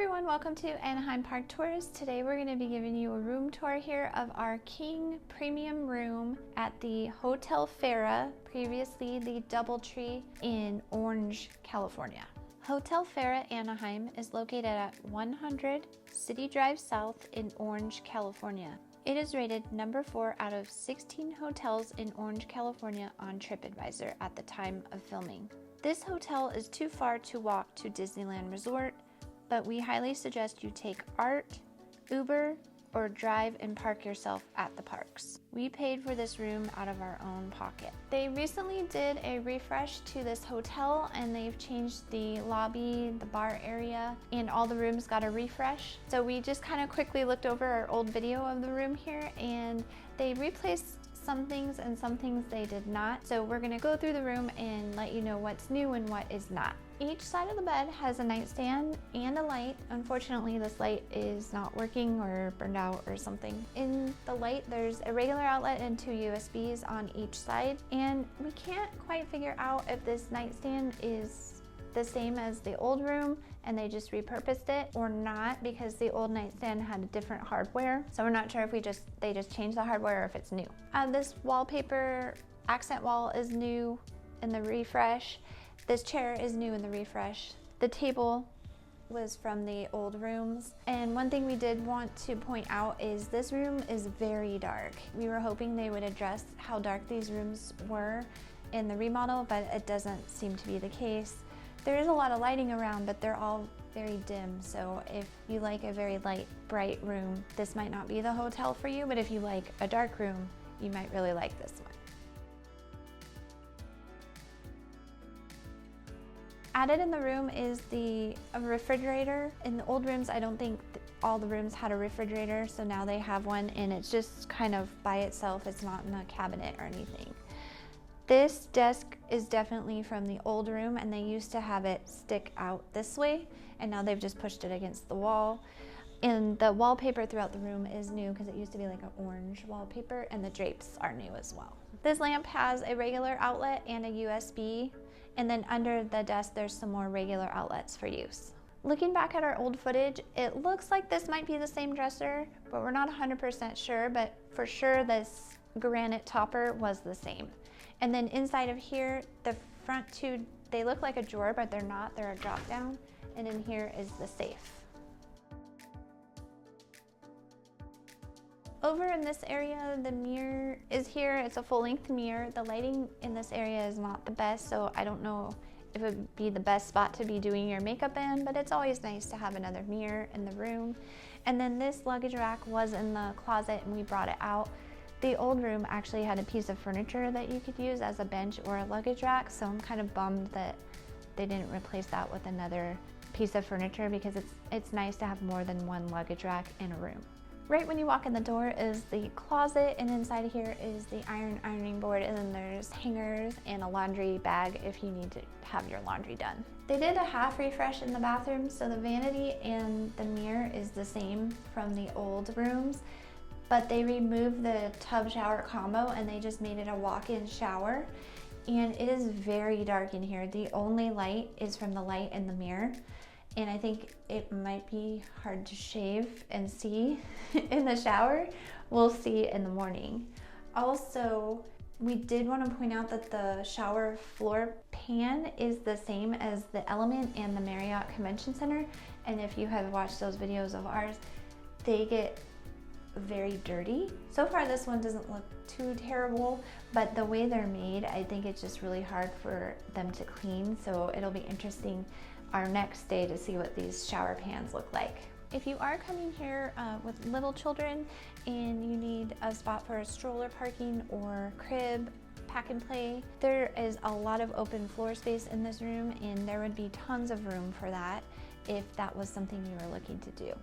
everyone, welcome to Anaheim Park Tours. Today we're going to be giving you a room tour here of our King Premium room at the Hotel Fera, previously the Doubletree in Orange, California. Hotel Fera Anaheim is located at 100 City Drive South in Orange, California. It is rated number 4 out of 16 hotels in Orange, California on TripAdvisor at the time of filming. This hotel is too far to walk to Disneyland Resort, but we highly suggest you take ART, Uber, or drive and park yourself at the parks. We paid for this room out of our own pocket. They recently did a refresh to this hotel and they've changed the lobby, the bar area, and all the rooms got a refresh. So we just kind of quickly looked over our old video of the room here, and they replaced some things and some things they did not. So we're gonna go through the room and let you know what's new and what is not. Each side of the bed has a nightstand and a light. Unfortunately, this light is not working or burned out or something. In the light, there's a regular outlet and 2 USBs on each side. And we can't quite figure out if this nightstand is the same as the old room and they just repurposed it or not, because the old nightstand had a different hardware. So we're not sure if they just changed the hardware or if it's new. This wallpaper accent wall is new in the refresh. This chair is new in the refresh. The table was from the old rooms. And one thing we did want to point out is this room is very dark. We were hoping they would address how dark these rooms were in the remodel, but it doesn't seem to be the case. There is a lot of lighting around, but they're all very dim. So if you like a very light, bright room, this might not be the hotel for you, but if you like a dark room, you might really like this one. Added in the room is a refrigerator. In the old rooms, I don't think all the rooms had a refrigerator, so now they have one, and it's just kind of by itself. It's not in a cabinet or anything. This desk is definitely from the old room, and they used to have it stick out this way, and now they've just pushed it against the wall. And the wallpaper throughout the room is new because it used to be like an orange wallpaper, and the drapes are new as well. This lamp has a regular outlet and a USB, and then under the desk there's some more regular outlets for use. Looking back at our old footage, it looks like this might be the same dresser, but we're not 100% sure, but for sure this granite topper was the same. And then inside of here, the front two, they look like a drawer, but they're not, they're a drop down. And in here is the safe. Over in this area, the mirror is here. It's a full-length mirror. The lighting in this area is not the best, so I don't know if it would be the best spot to be doing your makeup in, but it's always nice to have another mirror in the room. And then this luggage rack was in the closet and we brought it out. The old room actually had a piece of furniture that you could use as a bench or a luggage rack, so I'm kind of bummed that they didn't replace that with another piece of furniture, because it's nice to have more than one luggage rack in a room. Right when you walk in the door is the closet, and inside here is the ironing board, and then there's hangers and a laundry bag if you need to have your laundry done. They did a half refresh in the bathroom, so the vanity and the mirror is the same from the old rooms, but they removed the tub shower combo and they just made it a walk-in shower. And it is very dark in here. The only light is from the light in the mirror. And I think it might be hard to shave and see in the shower. We'll see in the morning. Also, we did want to point out that the shower floor pan is the same as the Element and the Marriott Convention Center. And if you have watched those videos of ours, they get very dirty. So far this one doesn't look too terrible, but the way they're made, I think it's just really hard for them to clean. So it'll be interesting our next day to see what these shower pans look like. If you are coming here with little children and you need a spot for a stroller parking or crib, pack and play, there is a lot of open floor space in this room, and there would be tons of room for that if that was something you were looking to do.